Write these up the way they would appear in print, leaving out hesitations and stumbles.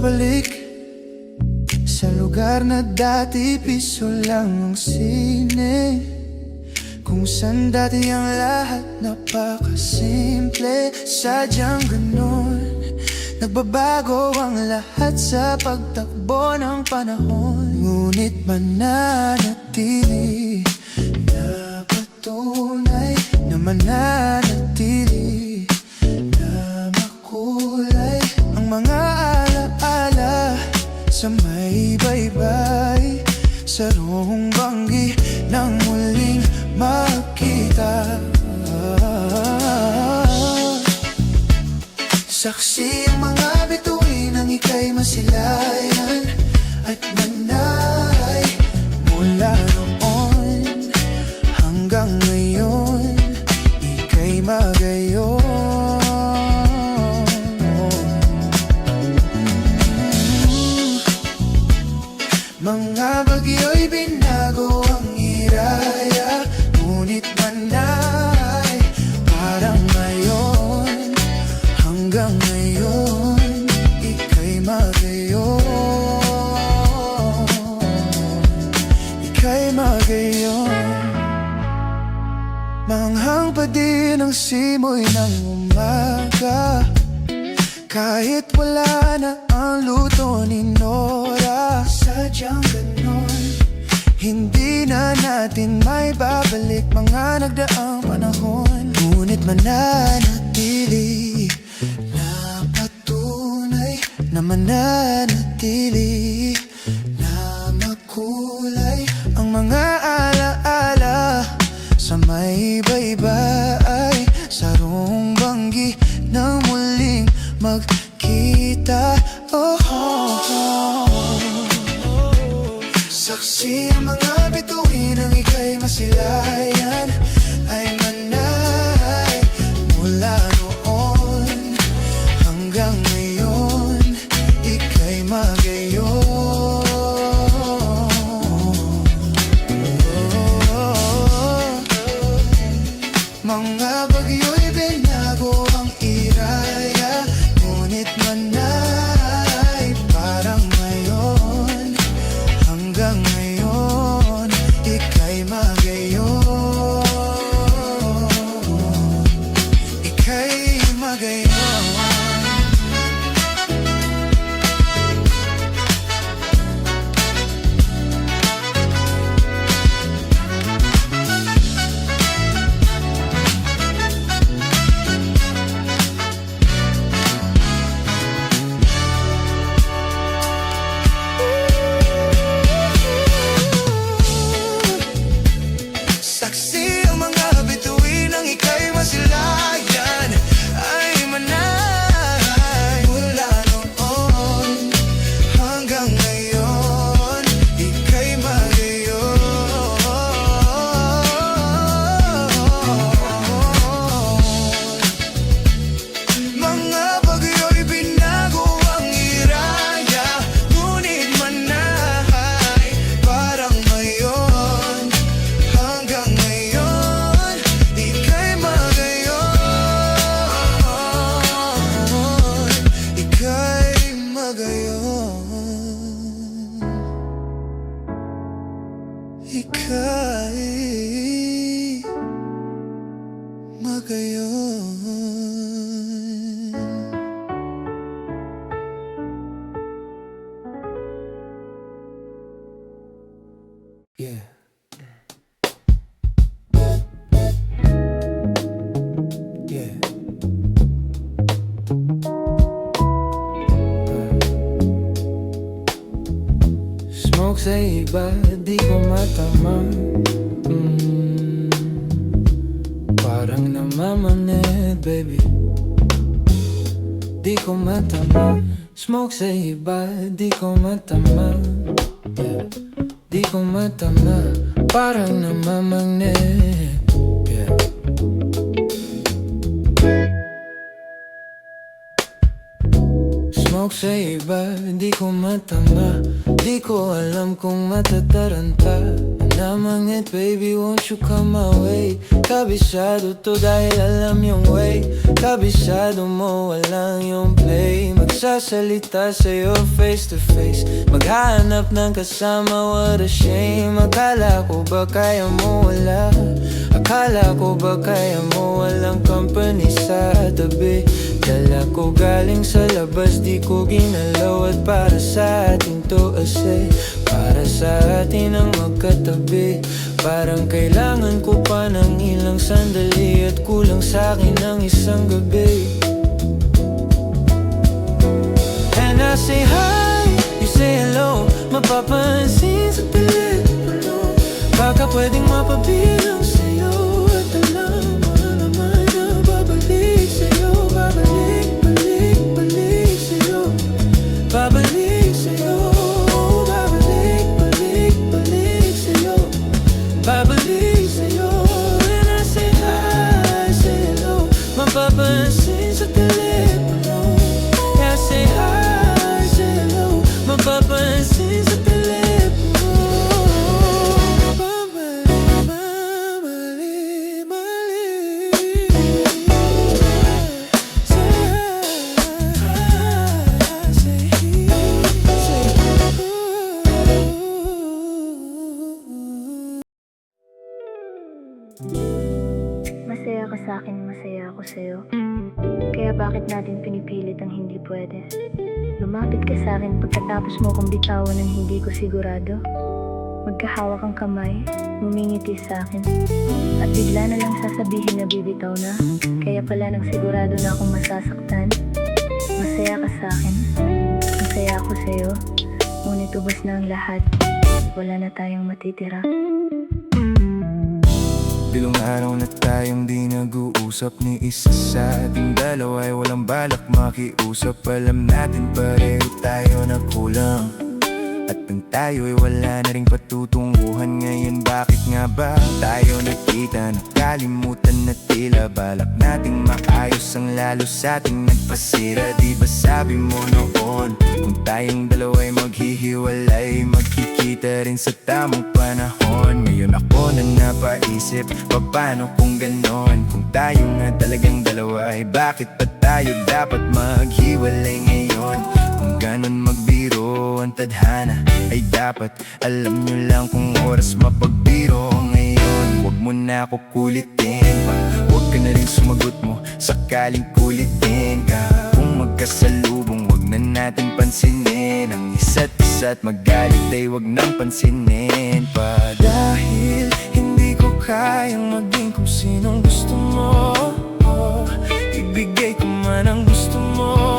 babalik sa lugar na dati piso lang ang sine, kung saan dati ang lahat napakasimple. Sadyang ganon, nagbabago ang lahat sa pagtakbo ng panahon. Ngunit mananatili na patunay, na mananatili na makulay ang mga alaala sa may baybay, sa roong banggi nang muling makita. Saksi ang mga bituin ng ika'y masilayan at manay, mula noon hanggang ngayon ika'y magayon. Mga bagyo'y binago ang hiraya, ngunit manay parang ngayon, hanggang ngayon ika'y magayon. Ika'y magayon. Manghang pa din ang simoy ng umaga, kahit wala na ang luto ni Nora. Sadyang ganon, hindi na natin may babalik mga nagdaang panahon. Ngunit mananatili na patunay, na mananatili na makulay ang mga alaala sa may baybay, sa roong banggi nang muling magkita. Oh, oh, oh. Saksi ang mga bituin ng ika'y masilayan ay manay, mula noon hanggang ngayon ika'y magayon. Mga bagyo'y binago ang iraya, ngunit manay parang ngayon, hanggang ngayon ika'y magayon. Ika'y magayon. Saksi ang mga bituin ng ika'y masilayan ay manay, mula noon hanggang ngayon ika'y magayon. Mga bagyo'y binago ang iraya, ngunit manay parang ngayon, hanggang ngayon ika'y magayon. Ika'y magayon. Ika'y magayon. Yeah. Yeah. Smoke sa iba, di ko matama. Parang namamanid, baby. Di ko matama. Smoke sa iba, di ko matama. Yeah. Di ko matama. Parang namamanid. Yeah. Smoke sa iba, di ko matama. Di ko alam kung matataranta. Namangit baby, won't you come my way? Kabisado to dahil alam yung way. Kabisado mo, walang yung play. Magsasalita sa'yo face to face. Maghahanap ng kasama, what a shame. Akala ko ba kaya mo wala? Akala ko ba kaya mo walang company sa tabi? Dala ko galing sa labas, di ko ginalaw. At para sa atin to ase, para sa atin ang magkatabi. Parang kailangan ko pa ng ilang sandali, at kulang sa'kin ng isang gabi. And I say hi, you say hello. Mapapansin sa telepono, baka pwedeng mapabilang sa'yo. At alam mo naman na babalik sa'yo. Babalik, balik, balik sa'yo. Babalik sa'yo. Babalik, balik, balik sa'yo. Babalik sa'yo. And I say hi, say hello. Mapapansin sa telepono. Yeah, I say hi, say hello. Mapapansin sa telepono. Babalik, balik, say hi, say he, say Masaya ka sa'kin, masaya ako sa'yo. Kaya bakit natin pinipilit ang hindi pwede? Lumapit ka sa'kin pagkatapos mo kong bitawan ng hindi ko sigurado. Magkahawak ang kamay, ngumingiti sa'kin, at bigla na lang sasabihin na bibitaw na. Kaya pala nang sigurado na akong masasaktan. Masaya ka sa'kin, masaya ako sa'yo. Ngunit ubos na ang lahat, wala na tayong matitira. Bilong araw na tayong di nag-uusap, ni isa sa ating dalawa ay walang balak makiusap. Alam natin pareho tayo na kulang, at nang tayo ay wala na ring patutunguhan. Ngayon bakit nga ba tayo nakita? Nakalimutan na tila balak nating maayos ang lalo sa ating nagpasira. Di ba sabi mo noon, kung tayong dalawa ay maghihiwalay, magkikita rin sa tamang panahon. Ngayon ako na napaisip, paano kung ganon? Kung tayo nga talagang dalawa ay bakit pa tayo dapat maghiwalay ngayon? Kung ganon magbiro ang tadhana ay dapat alam nyo lang kung oras mapagbiro ngayon. Huwag mo na ako kulitin pa, huwag ka na rin sumagot mo sakaling kulitin ka. Kung magkasalubong, huwag na natin pansinin ang isa't isa, at magalit ay huwag nang pansinin pa. Dahil hindi ko kayang maging kung sinong gusto mo. Ibigay ko man ang gusto mo.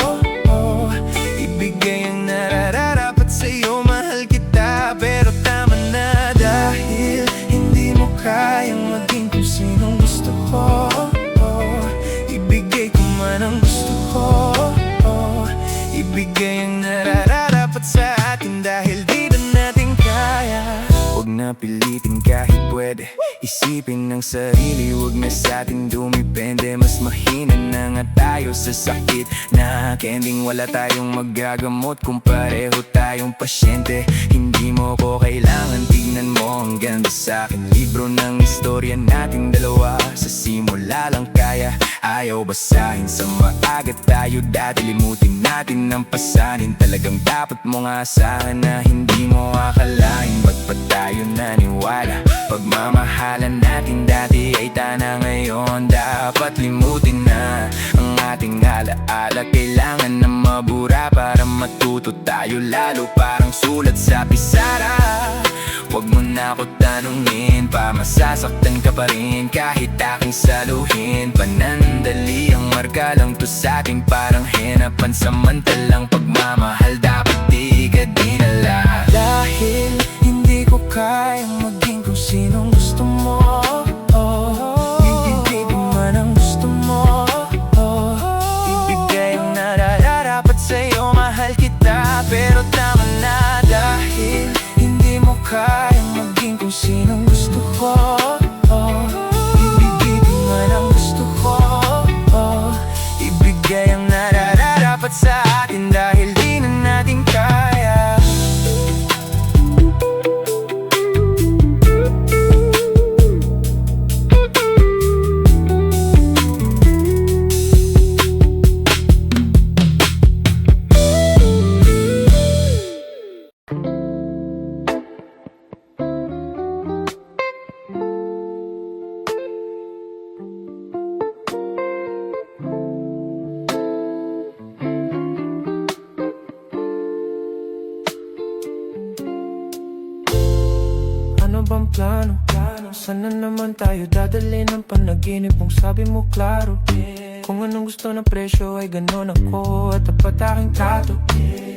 Ibigay ang nararapat sa'yo, mahal kita, pero tama na. Dahil hindi mo kayang maging kung sinong gusto ko. Ibigay ko man ang gusto ko. Ibigay ang nararapat sa atin dahil di na natin kaya. Huwag na pilitin kahit pwede, isipin ng sarili, huwag na sa atin dumipende. Mas mahina na nga tayo sa sakit na kending wala tayong magagamot kung pareho tayong pasyente. Hindi mo ko kailangan, tignan mo ang ganda sa'kin. Libro ng istorya nating dalawa, sa simula lang kaya. Ayaw basahin sa maaga tayo dati, limutin natin ang pasanin. Talagang dapat mong asahan na hindi mo akalain. Ba't pa tayo naniwala? Pagmamahalan natin dati ay tana ngayon. Dapat limutin na ang ating alaala. Kailangan na mabura para matuto tayo, lalo parang sulat sa pisara. Huwag mo na ako tanungin pa, masasaktan ka pa rin kahit aking saluhin. Panandali ang marka lang to sa ating parang henna. Pansamantalang pagmamahal dapat di ka dinala. Dahil hindi ko kayang maging kung sinong gusto mo. Ibigay ko man ang gusto mo. Ibigay ang nararapat sa'yo, mahal kita, pero tama na. Dahil hindi mo kayang maging kung sinong gusto ko. Ibigay ko man ang gusto ko. Ibigay ang nararapat sa atin dahil di na natin kaya. Sana naman tayo dadali ng panaginip mong sabi mo klaro. Kung anong gusto ng presyo ay ganon ako at tapat aking trato.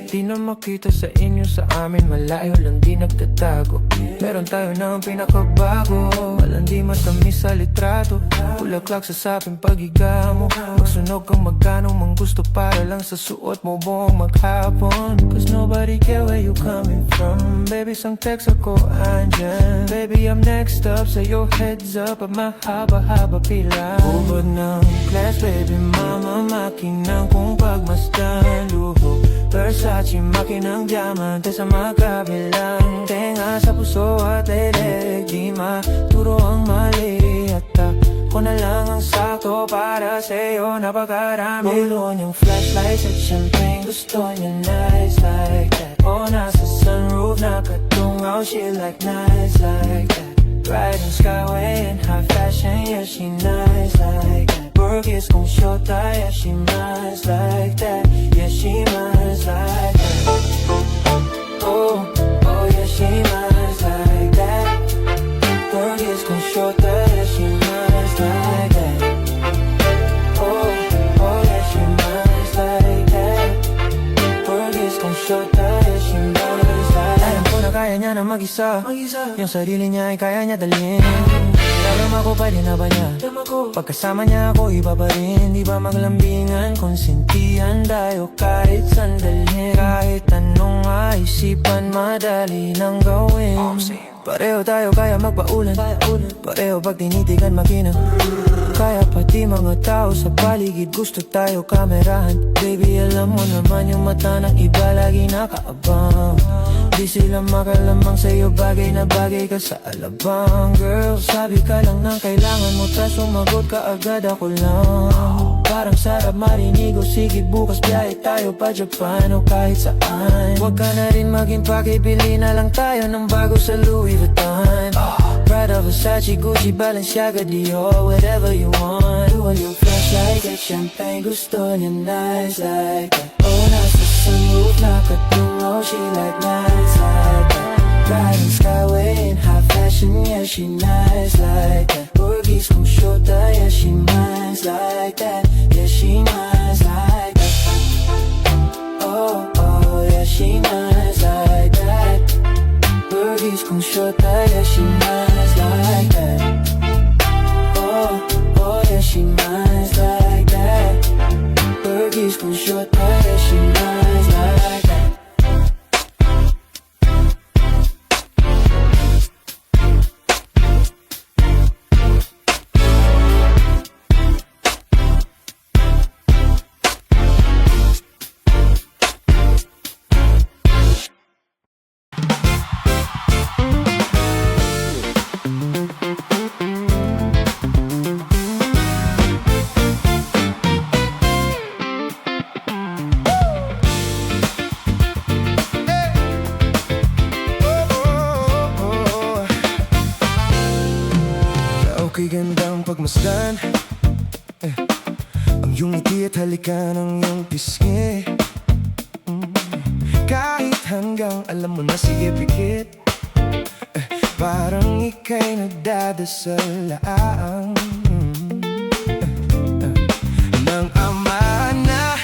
Di na makita sa inyo sa amin, malayo lang di nagtatago. Meron tayo ng pinakabago, walang di matamis sa litrato. Bulaklak sa saping paghiga mo, magsunog kang magkano mang gusto para lang sa suot mo buong maghapon. Cause nobody care where you coming from. Baby, sang text ako andyan. Baby, I'm next up, say your heads up at mahaba-haba pila. Ubod ng class, baby, mama, makinang kung pagmasdan. Luho, Versace, makinang diamante sa magkabilang tenga sa puso at leeg. Di maturo ang mali at ako na lang ang sakto para sa'yo. Napakarami ulo niyang flashlights at champagne, gusto niya nice like that. O nasa sunroof nakatungaw, she like nice like that. Riding skyway in high fashion, yeah she nice like that. Burgers kung shota, yeah she nice like that. Yeah she nice like that. Oh, oh yeah she nice like that. Burgers kung shota, yeah she nice like that. Oh, oh yeah she nice like that. Burgers kung shota, yeah she nice like that. Alam ko na kaya niya na mag-isa. Yung sarili niya ay kaya niya dalhin. Alam ako pa rin na ba niya? Pagkasama niya ako iba pa rin. Di ba maglambingan, konsintihan tayo kahit sandali. Kahit anong maisipan, madali nang gawin. Pareho tayo kaya magpaulan. Pareho pag tinitigan makinang. Kaya pati mga tao sa paligid gusto tayo kamerahan. Baby, alam mo naman yung mata ng iba lagi nakaabang. Di sila makalamang sa'yo, bagay na bagay ka sa alabang. Girl, sabi ka lang ng kailangan mo, tas sumagot ka agad, ako lang. Parang sarap marinig o sige bukas biyahe tayo pa Japan o kahit saan. Huwag ka na rin maging pakibili na lang tayo ng bago sa Louis Vuitton. Prada, Versace, Gucci, Balenciaga, Dior, whatever you want. Dual yung flashlight at champagne, gusto niya nice like that. Oh, nasa sunroof, nakatungaw, she like nice like that. Riding skyway in high fashion, yeah she nice like that. Burgers kung shota, yeah she nice like that. Yeah she nice like that. Oh, oh yeah she nice like that. Burgers kung shota, yeah she nice like that. Oh, oh yeah she nice like that. Burgers kung shota, yeah she nice like that. Okay, gandang pagmasdan ang iyong ngiti at halika ng iyong pisngi. Kahit hanggang alam mo na sige pikit, parang ika'y nagdadasal laang ng ama na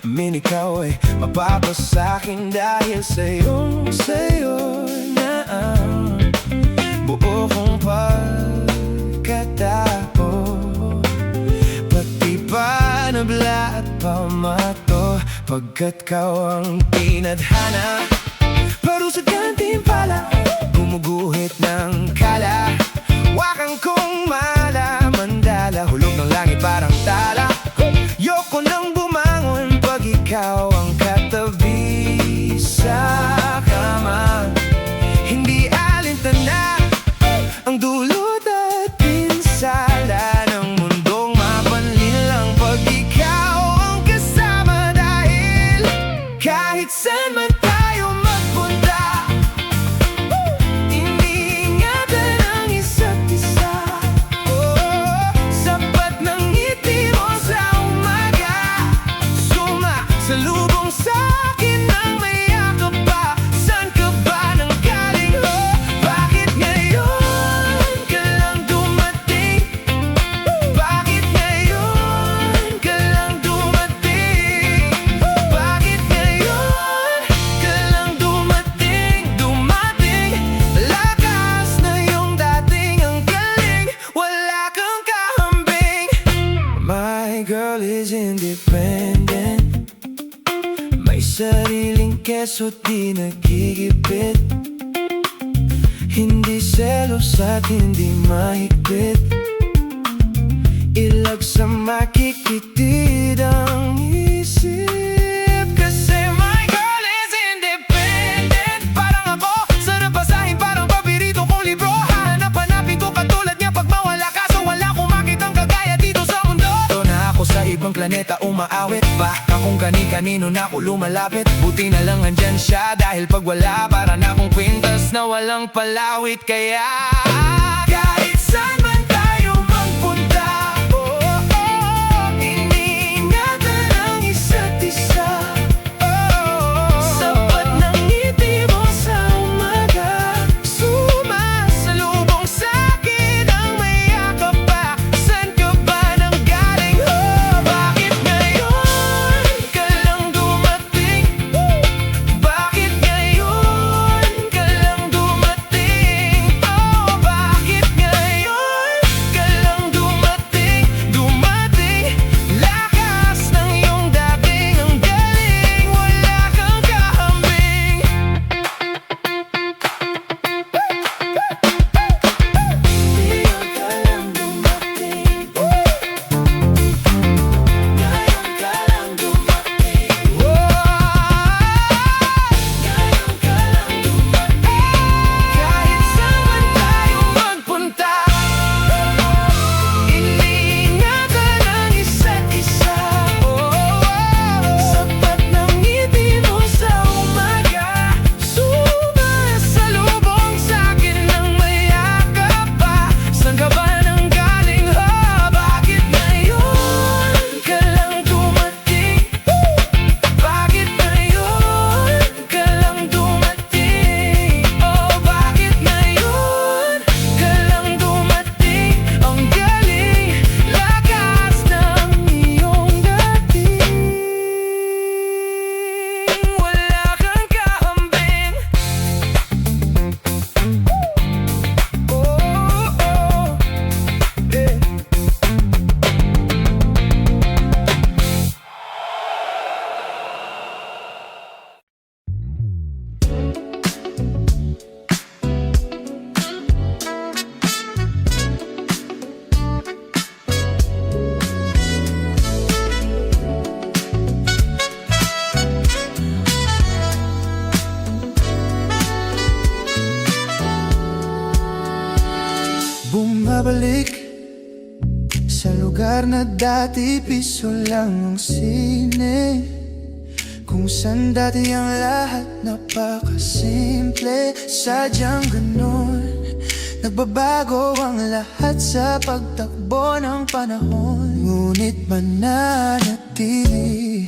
minikaw ay mapapasakin dahil sa'yo na ang buo kong pagkatao. Pati panabla at pamato, pagkat kau ang tinadhana. Parusad gantimpala, gumuguhit ng kala. Wakang kong mala, mandala, hulog ng langit parang tala. Yoko nang bumangon pag ikaw ang katabi sa kama. Hindi alintana ang dulot at pinsala ng mundong mapanlin lang pag ikaw ang kasama. Dahil kahit saan man tayo magpunta, iniingatan ang isa't isa. Oh, sapat ng ngiti my girl is independent. May sariling keso't di nagigipit. Hindi selos at hindi mahigpit. Ilag sa makikitid ang isip. Kasi my girl is independent. Parang ako, sarap basahin parang paborito kong libro. Hanap-hanapin ko katulad niya pag mawala ka. So wala akong makitang kagaya dito sa mundo. Ito na ako sa ibang planeta umaawit. Baka kung kani-kanino na ako lumalapit. Buti na lang andyan siya dahil pag wala para na akong kwintas na walang palawit. Kaya kahit saan man tayo magpunta, iniingatan ang isa't isa. Sapat ng ngiti mo sa umaga, sumasalubong sa'kin ang may yakap pa. Saan ka ba nang galing? Bakit ngayon ka lang dumating? Bakit ngayon ka lang dumating? Bakit ngayon ka lang dumating? Dumating, lakas ng iyong dating. Ang galing, wala kang kahambing. Ngayon ka lang dumating. Ngayon ka lang dumating. Ngayon ka lang dumating. Kahit saan man tayo magpunta, iniingatan ang isa't isa. Sapat ng ngiti mo sa umaga, sumasalubong sa'kin ng may yakap pa. Saan ka ba nang galing? Bakit ngayon ka lang dumating? Bakit ngayon ka lang dumating? Bakit ngayon ka lang dumating? Ang galing, lakas ng iyong dating. Wala kang kahambing. Bumabalik sa lugar na dati piso lang ang sine, kung saan dati ang lahat napakasimple. Sadyang ganon, nagbabago ang lahat sa pagtakbo ng panahon. Ngunit mananatili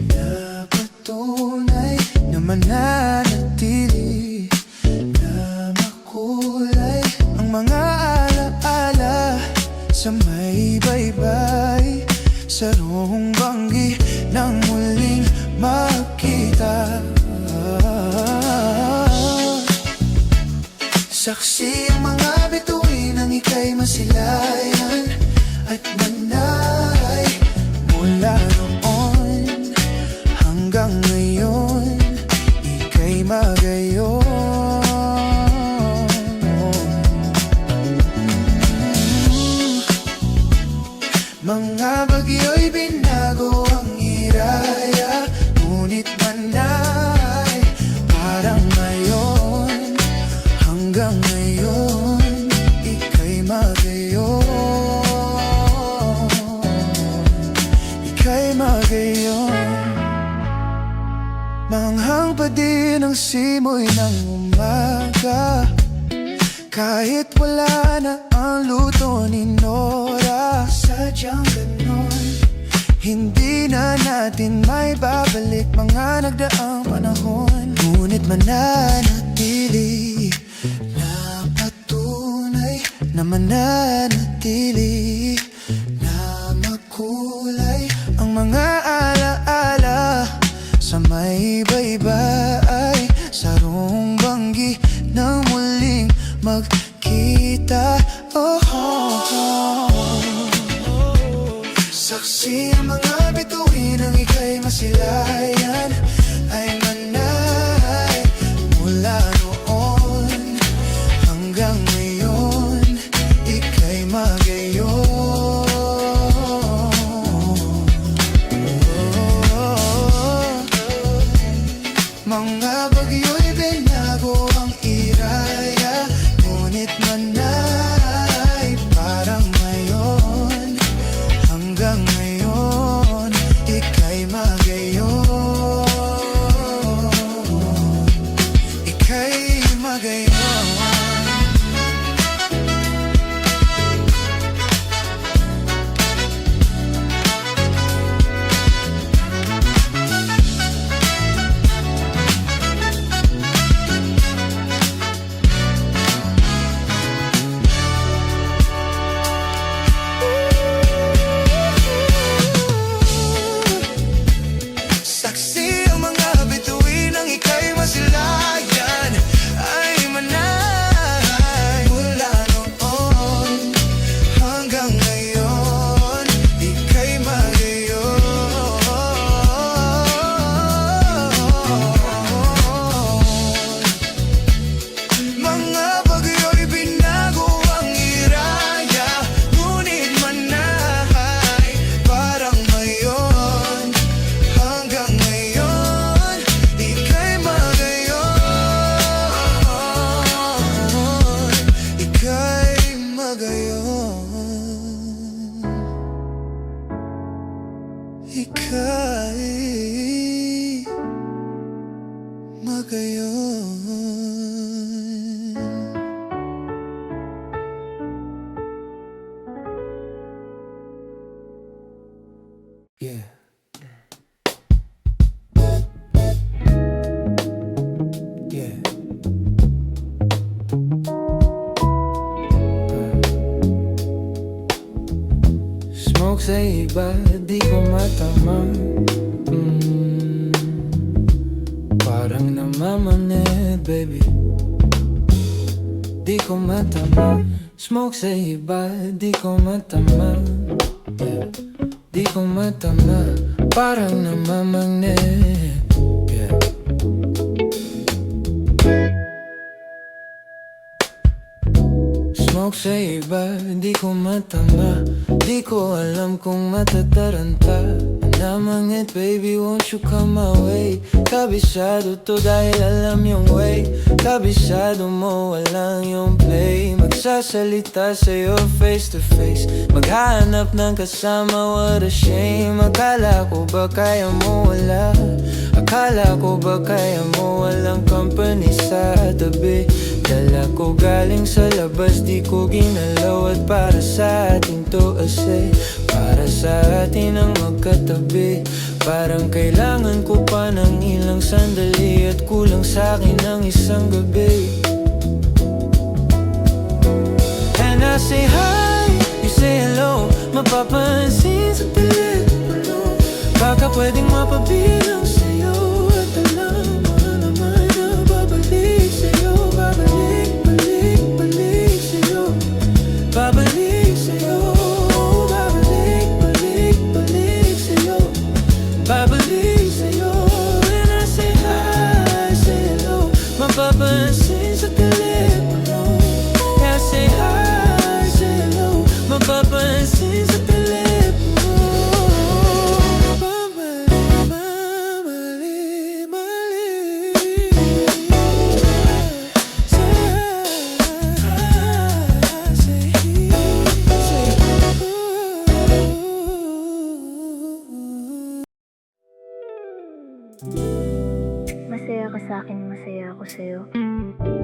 na patunay, na mananatili na makulay ang mga alaala sa may baybay, sa roong banggi nang muling makita. Saksi ang mga bituin ng ika'y masilayan at manay. Mula noon hanggang ngayon, ika'y magayon. Mga bagyo'y binago ang hiraya, ngunit manay parang ngayon. Hanggang ngayon, ika'y magayon. Ika'y magayon. Manghang pa din ang simoy ng umaga, kahit wala na ang luto ni Nora. Sadyang ganon, hindi na natin may babalik mga nagdaang panahon. Ngunit mananatili na patunay, na mananatili na makulay ang mga alaala sa may baybay, sa roong banggi nang muling magkita. Saksi ang mga bituin ng ika'y masilayan ay manay mula noon hanggang ngayon, ika'y magayon. Mga bagyo'y binago ang iraya, ngunit manay parang ngayon, hanggang ngayon, ika'y magayon. Ika'y magayon. Saksi ang mga bituin ng ika'y masilayan ay manay mula noon hanggang ngayon, ika'y magayon. Mga bagyo'y binago ang iraya, ngunit manay parang ngayon, hanggang ngayon, ika'y magayon. Ika'y magayon. Ika'y magayon. Yeah. Yeah. Smoke sa iba, di ko matama. Parang namamanid, baby. Di ko matama. Smoke sa iba, di ko matama. Yeah. Di ko matama. Parang namamanid. Yeah. Smoke sa iba, di ko matama. Di ko alam kung matataranta. Namangit, baby, won't you come my way? Kabisado to dahil alam yung way. Kabisado mo, walang yung play. Magsasalita sa'yo face to face. Maghahanap ng kasama, what a shame. Akala ko ba kaya mo wala? Akala ko ba kaya mo walang company sa tabi? Dala ko galing sa labas, di ko ginalaw. At para sa atin to ase, para sa atin ang magkatabi. Parang kailangan ko pa ng ilang sandali, at kulang sa'kin ang isang gabi. And I say hi, you say hello. Mapapansin sa telepono, baka pwedeng mapabilang sa'yo. At alam mo naman na babalik sa'yo. Babalik, balik, balik sa'yo. Babalik sa'yo. Babalik, balik, balik sa'yo. Babalik sa'yo. And I say hi, say hello. Mapapansin sa telepono. Yeah, I say hi, say hello. Mapapansin sa telepono. Babalik, balik, balik. Say hi, say he, say Masaya ka sa akin, masaya ako sa'yo.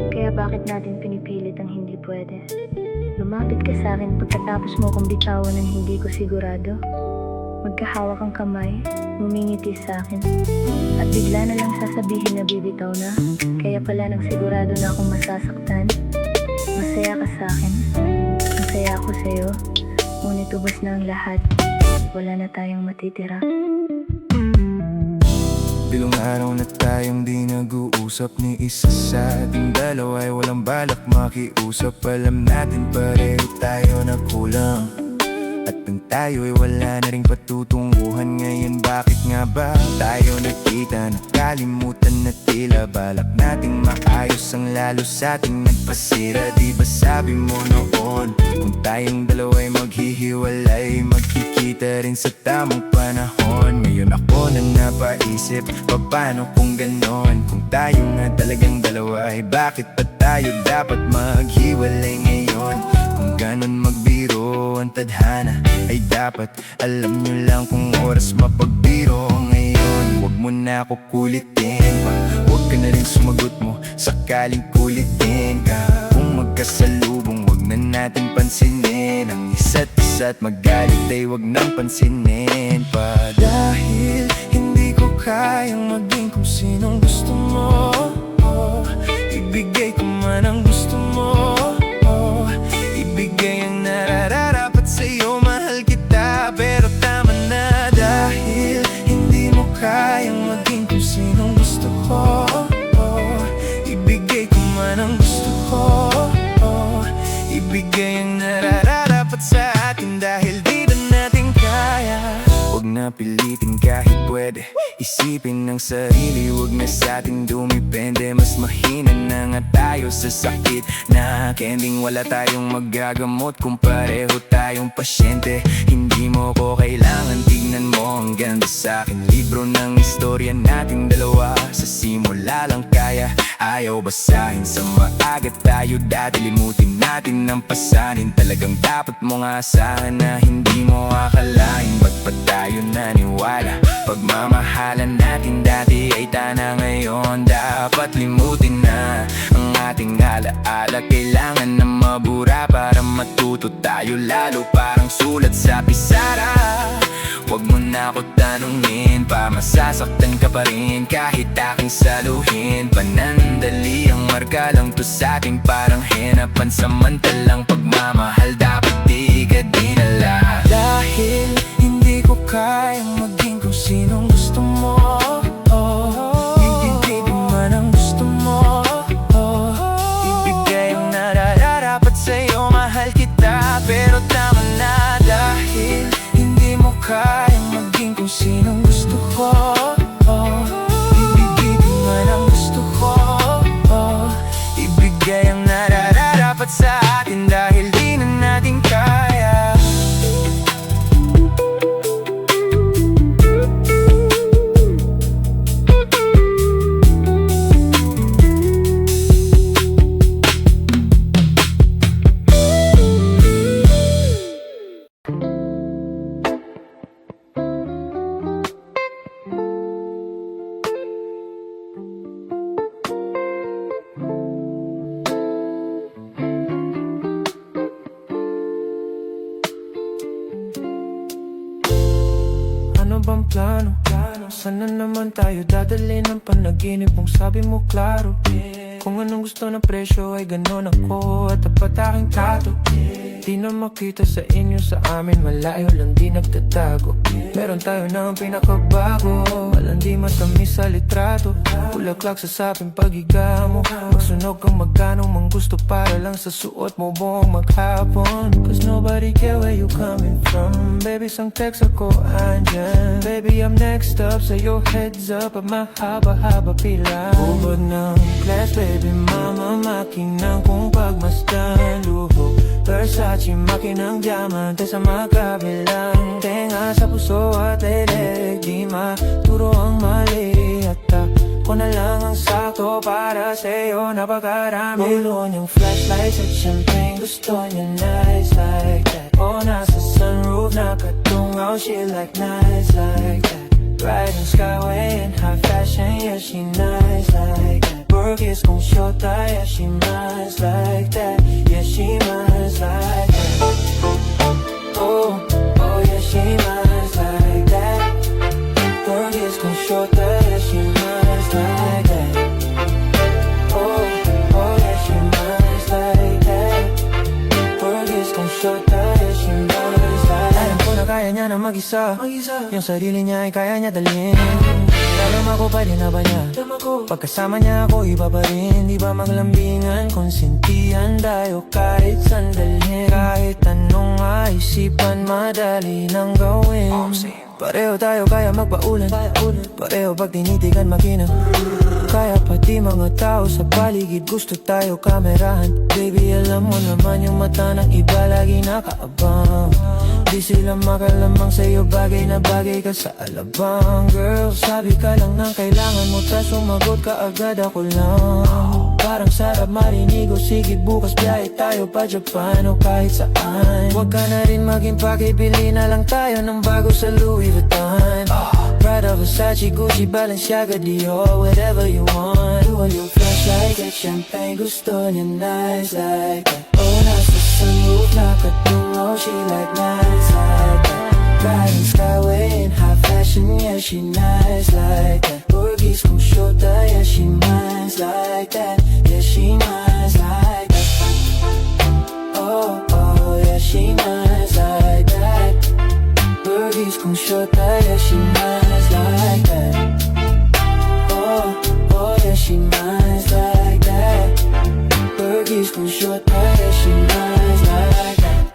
Kaya bakit natin pinipilit ang hindi pwede? Lumapit ka sa akin pagkatapos mo kong bitawan ng hindi ko sigurado. Magkahawak ang kamay, ngumingiti sa akin. At bigla na lang sasabihin na bibitaw na. Kaya pala nang sigurado na akong masasaktan. Masaya ka sa akin, masaya ako sa'yo. Ngunit ubos na ang lahat, wala na tayong matitira. Bilong araw na tayong di nag-uusap, ni isa sa ating dalawa ay walang balak makiusap. Alam natin pareho tayo na kulang. At nang tayo'y wala na ring patutunguhan ngayon, bakit nga ba tayo nagkita? Nakalimutan na tila balak nating maayos ang lalo sa ating nagpasira. Di ba sabi mo noon, kung tayong dalawa'y maghihiwalay, magkikita rin sa tamang panahon. Ngayon ako na napaisip, paano kung ganon? Kung tayo nga talagang dalawa, ay bakit pa tayo dapat maghiwalay ngayon? Kung ganon magbiro ang tadhana, ay dapat alam nyo lang kung oras mapagbiro ngayon. Huwag mo na ako kulitin pa, huwag ka na rin sumagot mo sakaling kulitin ka. Kung magkasalubong, huwag na natin pansinin ang isa't isa at magalit ay huwag nang pansinin pa. Dahil hindi ko kayang maging kung sinong gusto mo, ibigay ko man ang gusto mo, ibigay ang nararapat sa'yo, mahal kita, pero tama na. Dahil hindi mo kayang maging kung sinong gusto ko, ibigay ko man ang gusto ko, ibigay ang nararapat sa atin dahil di na natin kaya. Huwag na pilitin kahit pwede, isipin ng sarili, huwag na sa atin dumipende. Mas mahina na nga tayo sa sakit na kending wala tayong magagamot kung pareho tayong pasyente. Hindi mo ko kailangan, tignan mo ang ganda sa akin. Libro ng istorya nating dalawa, sa simula lang kaya ayaw basahin sa maaga tayo dati. Limutin natin ang pasanin, talagang dapat mo nga asahan na hindi mo akalain. Ba't pa tayo naniwala? Pagmamahalan natin dati ay tana ngayon, dapat limutin na ang ating alaala. Kailangan na mabura para matuto tayo lalo, parang sulat sa pisara. Huwag mo na ako tanungin pa, masasaktan ka pa rin kahit aking saluhin. Panandali ang marka lang to sa ating parang hena, pansamantalang pagmamahal dapat di ka dinala. Dahil hindi ko kayang maging kung sinong gusto mo, ibigay ko man ang gusto mo, ibigay ang nararapat sa'yo, mahal kita, pero tama na. Dahil hindi mo kayang maging kung sinong gusto ko, ibigay ko man ang gusto ko, ibigay ang nararapat sa atin dahil di na natin kaya. Ano bang plano? Sana naman tayo dadali ng panaginip mong sabi mo klaro. Kung anong gusto ng presyo ay ganon ako at tapat aking tato. Di na makita sa inyo, sa amin malayo lang di nagtatago. Meron tayo ng pinakabago, walang di matamis sa litrato. Bulaklak sa saping paghiga mo, magsunog kang magkano mang gusto para lang sa suot mo buong maghapon. Cause nobody care where you coming from. Baby, sang text ako andyan. Baby, I'm next up, so your heads up at mahaba-haba pila. Ubod ng class, baby, mama, makinang kung pagmasdan. Luho, Versace, makinang diamante sa magkabilang. Tenga sa puso at leeg, di maturo ang mali. At ako na lang ang sakto para sa'yo, napakarami. Ulo niyang flashlights at champagne, gusto niya nice like that. O nasa sunroof, nakatungaw, she like nice like that. Riding skyway in high fashion, yeah, she nice like that. Burgers kung shota, yeah, she nice like that. Yeah, she nice like that. Oh, oh, yeah, she nice like that. Burgers kung shota, yeah, she nice like that. Oh, oh, yeah, she nice like that. Burgers kung shota, yeah, she nice like that. Alam ko na kaya kaya niya na mag-isa. Yung sarili niya ay kaya niya dalhin. Alam ako pa din na ba niya? Pagkasama niya ako iba pa rin. Di ba maglambingan, konsintihan tayo kahit sandalhin. Kahit anong maisipan, madali nang gawin. Pareho tayo kaya magpaulan. Pareho pag tinitigan makinang. Kaya pati mga tao sa paligid gusto tayo kamerahan. Baby alam mo naman yung mata ng iba lagi nakaabang. Di sila makalamang sa'yo, bagay na bagay ka sa alabang. Girl, sabi ka lang ng kailangan mo, tas sumagot ka agad ako lang. Parang sarap marinig o sige bukas biyahe tayo pa Japan o kahit saan. Huwag ka na rin maging pakibili na lang tayo ng bago sa Louis Vuitton. Prada, Versace, Gucci, Balenciaga, Dior, whatever you want. Do all your flash like that, champagne gusto niya nice like that. Oh, nasa sunroof, nakatungo, she like nice like that. Riding skyway in high fashion, yeah, she nice like that. Porgies kung shota, yeah, she nice like that. Yeah, she nice like that. Oh, oh, yeah, she nice like that. Porgies kung shota, yeah, she nice like that. Oh, oh, yeah, she nice like that. Porgies kung shota, yeah, she nice like that.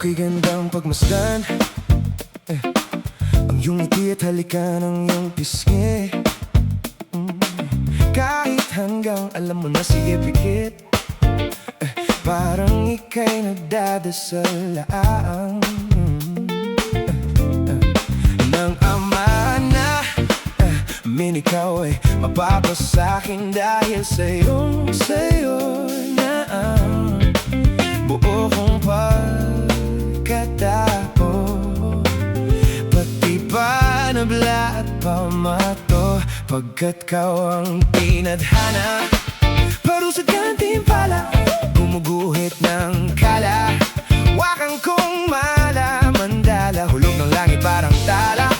Okay, gandang pagmasdan ang iyong ngiti at halika ng iyong pisngi. Kahit hanggang alam mo na sige pikit, parang ika'y nagdadasal laang. Nang ama na min ikaw ay mapapasakin dahil sa'yo na ang buo kong pagkatao. Pati pa nabla at pamato, pagkat kau ang tinadhana. Parusad kang timpala, gumuguhit ng kala. Wakang kong mala, mandala, hulog ng langit parang tala.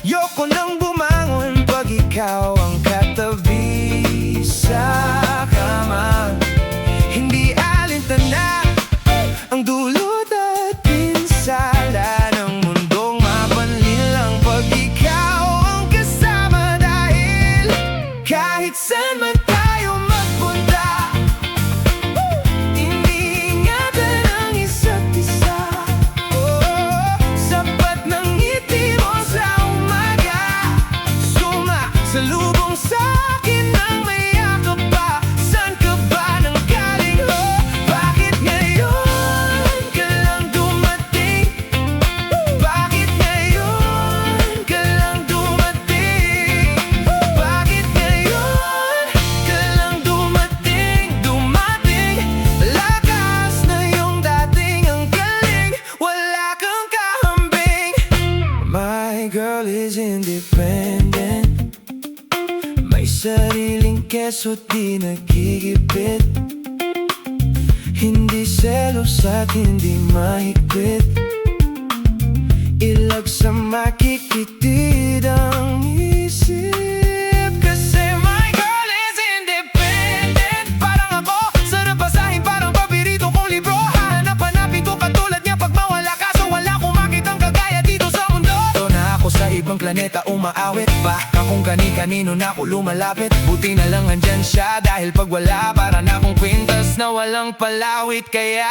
Yoko nang bumangon pag ikaw ang katabi sa kama. Hindi alintana ang dulot at pinsala ng mundong mapanlilang pag ikaw ang kasama. Dahil kahit saan man tayo magpunta, iniingatan ang isa't isa. Sapat ng ngiti mo sa umaga, sumasalubong sa'kin ng may yakap pa. Saan ka ba nang galing, ho? Bakit ngayon ka lang dumating? Bakit ngayon ka lang dumating? Bakit ngayon ka lang dumating? Lakas na yung dating ang galing, wala kang kahambing. My girl is independent, may sariling keso't di nagigipit. Hindi selos at hindi mahigpit, ilag sa makikitid ang isip. Kasi my girl is independent, parang ako, sarap basahin parang pabirito kong libro. Hanap-hanapin ko katulad niya pag mawala ka, so wala akong makitang kagaya dito sa mundo. Ito na ako sa ibang planeta umaawit, baka kung kani-kanino na ako lumalapit. Buti na lang andyan siya, dahil pag wala para na akong kwintas na walang palawit. Kaya